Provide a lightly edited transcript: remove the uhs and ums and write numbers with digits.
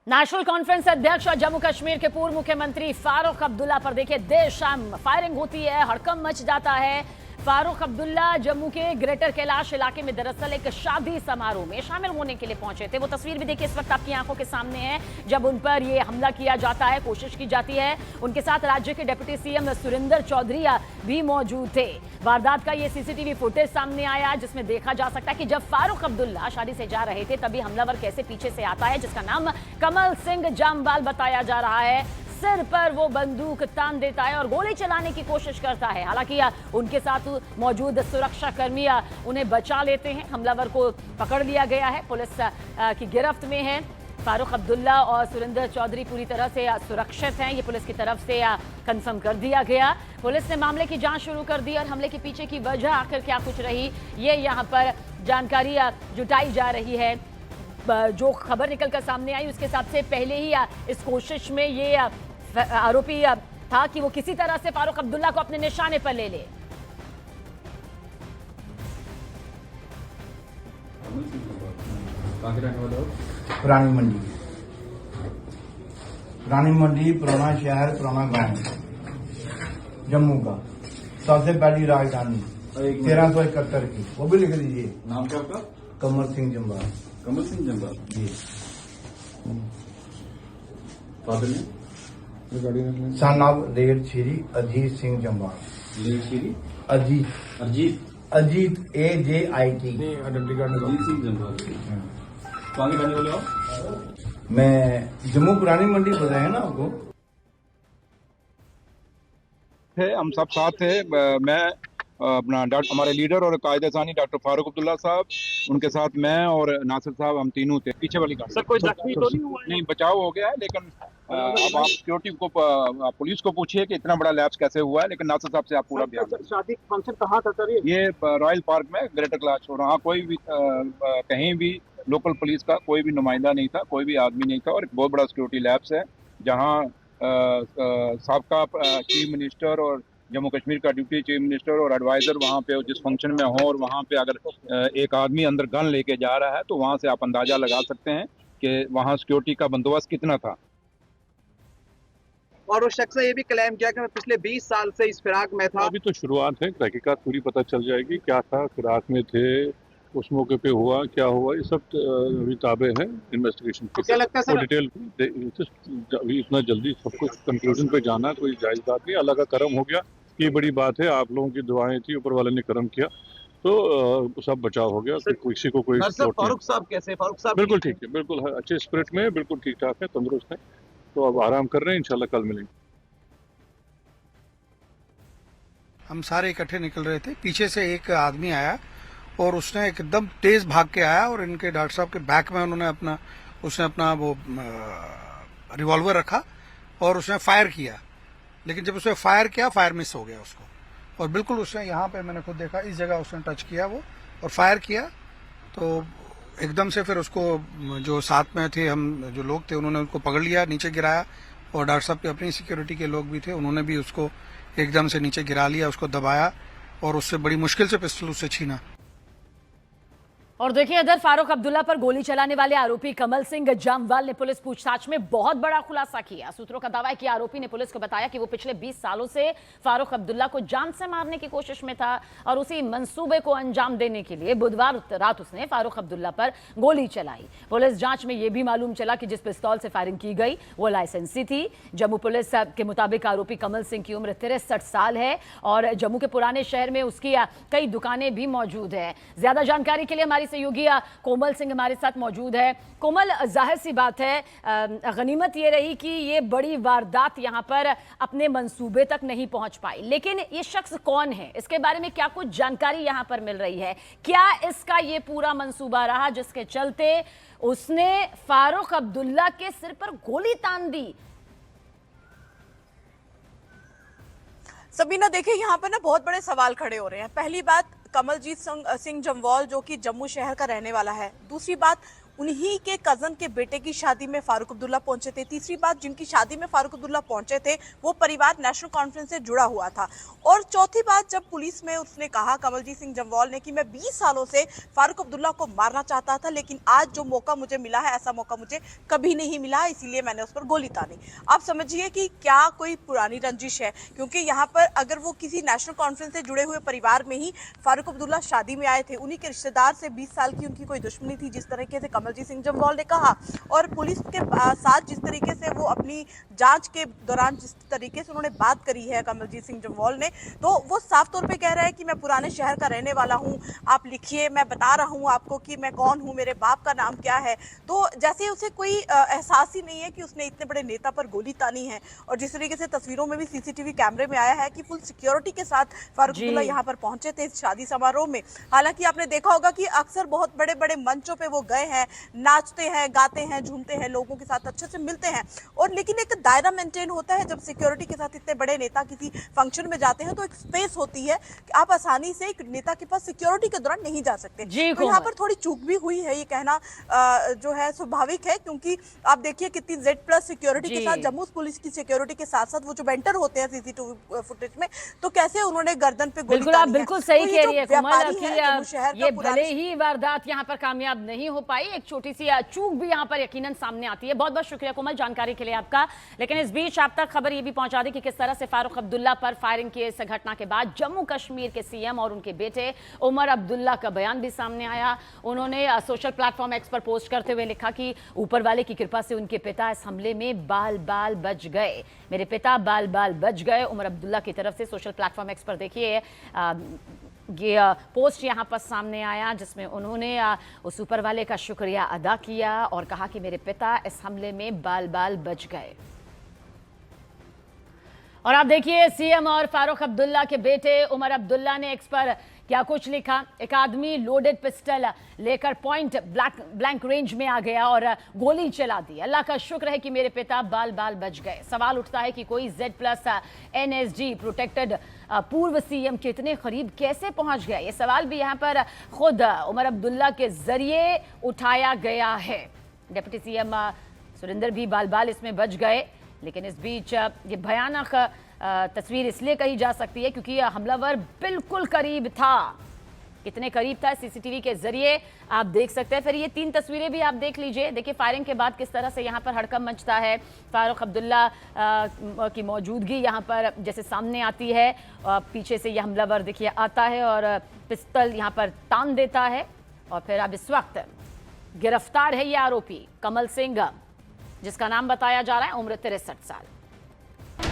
National conference अध्यक्ष और जम्मू कश्मीर के पूर्व मुख्यमंत्री फारूक अब्दुल्ला पर देखिए देर शाम फायरिंग होती है, हड़कंप मच जाता है। फारूक अब्दुल्ला जम्मू के ग्रेटर कैलाश इलाके में दरअसल एक शादी समारोह में शामिल होने के लिए पहुंचे थे। वो तस्वीर भी देखिए इस वक्त आपकी आंखों के सामने है, जब उन पर ये हमला किया जाता है, कोशिश की जाती है। उनके साथ राज्य के डिप्टी सीएम सुरेंद्र चौधरी भी मौजूद थे। वारदात का ये सीसीटीवी फुटेज सामने आया, जिसमें देखा जा सकता है कि जब फारूक अब्दुल्ला शादी से जा रहे थे तभी हमलावर कैसे पीछे से आता है, जिसका नाम कमल सिंह जामवाल बताया जा रहा है। सिर पर वो बंदूक तान देता है और गोली चलाने की कोशिश करता है। हालांकि उनके साथ मौजूद सुरक्षा कर्मी उन्हें बचा लेते हैं। हमलावर को पकड़ लिया गया है, पुलिस की गिरफ्त में है। फारूक अब्दुल्ला और सुरेंद्र चौधरी पूरी तरह से सुरक्षित हैं, ये पुलिस की तरफ से कंफर्म कर दिया गया। पुलिस ने मामले की जांच शुरू कर दी और हमले के पीछे की वजह आखिर क्या कुछ रही, ये यहाँ पर जानकारी जुटाई जा रही है। जो खबर निकलकर सामने आई उसके हिसाब से पहले ही इस कोशिश में ये आरोपी था कि वो किसी तरह से फारूक अब्दुल्ला को अपने निशाने पर ले ले। पुरानी मंडी, पुराना शहर, पुराना गांव, जम्मू का सबसे पहली राजधानी 1371 की, वो भी लिख दीजिए। नाम क्या आपका? कमल सिंह जम्वाल। कमल सिंह जम्वाल जी। फादर ने son of red Shri Ajit Singh Jamwal. Late Shri Ajit Ajit AJIT। Ajit Singh Jamwal. तो आगे रहने वाले आप? मैं जम्मू पुरानी मंडी बताया है ना आपको। थे, हम सब साथ थे। मैं अपना हमारे लीडर और कायदे सानी डॉक्टर फारूक अब्दुल्ला साहब, उनके साथ मैं और नासिर साहब, हम तीनों थे। पीछे वाली गाड़ी। सर कोई जख्मी तो नहीं हुआ? नहीं, बचाव हो गया है, लेकिन अब आप सिक्योरिटी को पुलिस को पूछिए कि इतना बड़ा लैप्स कैसे हुआ है, लेकिन नासिर साहब से आप पूरा बयान दें। शादी फंक्शन कहाँ था सर? ये रॉयल पार्क में ग्रेटर कैलाश, और वहाँ कोई भी कहीं भी लोकल पुलिस का कोई भी नुमाइंदा नहीं था, कोई भी आदमी नहीं था, और एक बहुत बड़ा सिक्योरिटी लैब्स है जहाँ साबका चीफ मिनिस्टर और जम्मू कश्मीर का डिप्टी चीफ मिनिस्टर और एडवाइजर वहाँ पे जिस फंक्शन में हो, और वहाँ पे अगर एक आदमी अंदर गन लेके जा रहा है तो वहाँ से आप अंदाजा लगा सकते हैं कि वहाँ सिक्योरिटी का बंदोबस्त कितना था। और उस शख्स ने ये भी क्लेम किया कि मैं पिछले 20 साल से इस फिराक में था। अभी तो शुरुआत है, तहकीकात पूरी पता चल जाएगी क्या था, फिराक में थे, उस मौके पे हुआ क्या हुआ, ये सब अभी ताबे है इन्वेस्टिगेशन की। क्या लगता है सर? डिटेल अभी इतना जल्दी सब कुछ कंक्लूजन पे जाना कोई जायज बात नहीं। अल्लाह का करम हो गया, ये बड़ी बात है। आप लोगों की दुआएं थी, ऊपर वाले ने करम किया तो सब बचाव हो गया। किसी को कोई चोट नहीं। फारूक साहब कैसे? फारूक साहब बिल्कुल ठीक है, बिल्कुल अच्छे स्पिरिट में, बिल्कुल ठीक ठाक है, तंदुरुस्त है। तो अब आराम कर रहे हैं, इंशाल्लाह कल मिलेंगे। हम सारे इकट्ठे निकल रहे थे, पीछे से एक आदमी आया और उसने एकदम तेज भाग के आया और इनके डॉक्टर साहब के बैक में उसने अपना वो रिवॉल्वर रखा और उसने फायर किया। लेकिन जब उसने फायर किया, फायर मिस हो गया उसको, और बिल्कुल उसने यहाँ पे मैंने खुद देखा, इस जगह उसने टच किया वो और फायर किया। तो एकदम से फिर उसको जो साथ में थे, हम जो लोग थे, उन्होंने उसको पकड़ लिया, नीचे गिराया, और डॉक्टर साहब के अपनी सिक्योरिटी के लोग भी थे, उन्होंने भी उसको एकदम से नीचे गिरा लिया, उसको दबाया और उससे बड़ी मुश्किल से पिस्टल उससे छीना। और देखिए इधर फारूक अब्दुल्ला पर गोली चलाने वाले आरोपी कमल सिंह जामवाल ने पुलिस पूछताछ में बहुत बड़ा खुलासा किया। सूत्रों का दावा है कि आरोपी ने पुलिस को बताया कि वो पिछले 20 सालों से फारूक अब्दुल्ला को जान से मारने की कोशिश में था और उसी मंसूबे को अंजाम देने के लिए बुधवार रात उसने फारूक अब्दुल्ला पर गोली चलाई। पुलिस जांच में यह भी मालूम चला कि जिस पिस्तौल से फायरिंग की गई वो लाइसेंसी थी। जम्मू पुलिस के मुताबिक आरोपी कमल सिंह की उम्र 63 साल है और जम्मू के पुराने शहर में उसकी कई दुकानें भी मौजूद है। ज्यादा जानकारी के लिए हमारी सहयोगी कोमल सिंह हमारे साथ मौजूद है। कोमल, जाहिर सी बात है गनीमत ये रही कि ये बड़ी वारदात यहाँ पर अपने मंसूबे तक नहीं पहुंच पाई, लेकिन ये शख्स कौन है, इसके बारे में क्या कुछ जानकारी यहाँ पर मिल रही है? क्या इसका ये पूरा मंसूबा रहा जिसके चलते उसने फारूक अब्दुल्ला के सिर पर गोली तान दी? सबीना, देखिए यहाँ पर ना बहुत बड़े सवाल खड़े हो रहे हैं। पहली बात, कमलजीत सिंह जम्वाल जो कि जम्मू शहर का रहने वाला है। दूसरी बात, उन्हीं के कजन के बेटे की शादी में फारूक अब्दुल्ला पहुंचे थे। तीसरी बात, जिनकी शादी में फारूक अब्दुल्ला पहुंचे थे वो परिवार नेशनल कॉन्फ्रेंस से जुड़ा हुआ था। और चौथी बात, जब पुलिस में उसने कहा कमलजीत सिंह जम्वाल ने कि मैं 20 सालों से फारूक अब्दुल्ला को मारना चाहता था, लेकिन आज जो मौका मुझे मिला है ऐसा मौका मुझे कभी नहीं मिला, इसीलिए मैंने उस पर गोली तानी। आप समझिए कि क्या कोई पुरानी रंजिश है, क्योंकि यहाँ पर अगर वो किसी नेशनल कॉन्फ्रेंस से जुड़े हुए परिवार में ही फारूक अब्दुल्ला शादी में आए थे, उन्हीं के रिश्तेदार से 20 साल की उनकी कोई दुश्मनी थी, जिस तरीके से कमलजीत सिंह जम्वाल ने कहा, और पुलिस के साथ जिस तरीके से वो अपनी जांच के दौरान जिस तरीके से उन्होंने बात करी है कमलजीत सिंह जम्वाल ने, तो वो साफ तौर पे कह रहा है कि मैं पुराने शहर का रहने वाला हूं, आप लिखिए, मैं बता रहा हूं आपको कि मैं कौन हूं, मेरे बाप का नाम क्या है। तो जैसे उसे कोई एहसास ही नहीं है कि उसने इतने बड़े नेता पर गोली तानी है। और जिस तरीके से तस्वीरों में भी सीसीटीवी कैमरे में आया है कि फुल सिक्योरिटी के साथ फारूक अब्दुल्ला यहाँ पर पहुंचे थे इस शादी समारोह में। हालांकि आपने देखा होगा कि अक्सर बहुत बड़े बड़े मंचों पे वो गए हैं, नाचते हैं, गाते हैं, झूमते हैं, लोगों के साथ अच्छे से मिलते हैं, और लेकिन एक दायरा मेंटेन होता है। जब सिक्योरिटी के साथ इतने बड़े नेता किसी फंक्शन में जाते हैं तो एक स्पेस होती है कि आप आसानी से एक नेता के पास सिक्योरिटी के दौरान नहीं जा सकते। तो यहाँ पर थोड़ी चूक भी हुई है, ये कहना जो है स्वाभाविक है, क्योंकि आप देखिए कितनी Z+ सिक्योरिटी के साथ, जम्मू पुलिस की सिक्योरिटी के साथ साथ वो जो वेंटर होते हैं सीसीटीवी फुटेज में, तो कैसे उन्होंने गर्दन पे गोली बिल्कुल, आप तानी है। बिल्कुल सही तो कह रही है कोमल कि ये पुराने भले ही वारदात यहाँ पर कामयाब नहीं हो पाई, एक छोटी सी चूक भी यहाँ पर यकीनन सामने आती है। बहुत बहुत शुक्रिया कोमल जानकारी के लिए आपका। लेकिन इस बीच आप तक खबर ये भी पहुंचा दी कि किस तरह से फारूक अब्दुल्ला पर फायरिंग की इस घटना के बाद जम्मू कश्मीर के सीएम और उनके बेटे उमर अब्दुल्ला का बयान भी सामने आया। उन्होंने सोशल प्लेटफॉर्म एक्स पर पोस्ट करते हुए लिखा कि ऊपर वाले की कृपा से उनके पिता इस हमले में बाल बाल बच गए, मेरे पिता बाल बाल बच गए। उमर अब्दुल्ला की तरफ से सोशल प्लेटफॉर्म एक्स पर देखिए ये पोस्ट यहाँ पर सामने आया, जिसमें उन्होंने उस ऊपर वाले का शुक्रिया अदा किया और कहा कि मेरे पिता इस हमले में बाल बाल बच गए। और आप देखिए सीएम और फारूक अब्दुल्ला के बेटे उमर अब्दुल्ला ने एक्स पर क्या कुछ लिखा। एक आदमी लोडेड पिस्टल लेकर पॉइंट ब्लैंक रेंज में आ गया और गोली चला दी। अल्लाह का शुक्र है कि मेरे पिता बाल बाल बच गए। सवाल उठता है कि कोई Z+ NSG प्रोटेक्टेड पूर्व सीएम के इतने करीब कैसे पहुंच गया। ये सवाल भी यहाँ पर खुद उमर अब्दुल्ला के जरिए उठाया गया है। डिप्टी सीएम सुरेंद्र भी बाल बाल इसमें बच गए। लेकिन इस बीच ये भयानक तस्वीर इसलिए कही जा सकती है क्योंकि हमलावर बिल्कुल करीब था। कितने करीब था सीसीटीवी के जरिए आप देख सकते हैं। फिर ये 3 तस्वीरें भी आप देख लीजिए। देखिए फायरिंग के बाद किस तरह से यहाँ पर हड़कंप मचता है। फारूक अब्दुल्ला की मौजूदगी यहाँ पर जैसे सामने आती है, पीछे से यह हमलावर देखिए आता है और पिस्तौल यहाँ पर तान देता है। और फिर अब इस वक्त गिरफ्तार है ये आरोपी कमल सिंह, जिसका नाम बताया जा रहा है, उम्र 63 साल।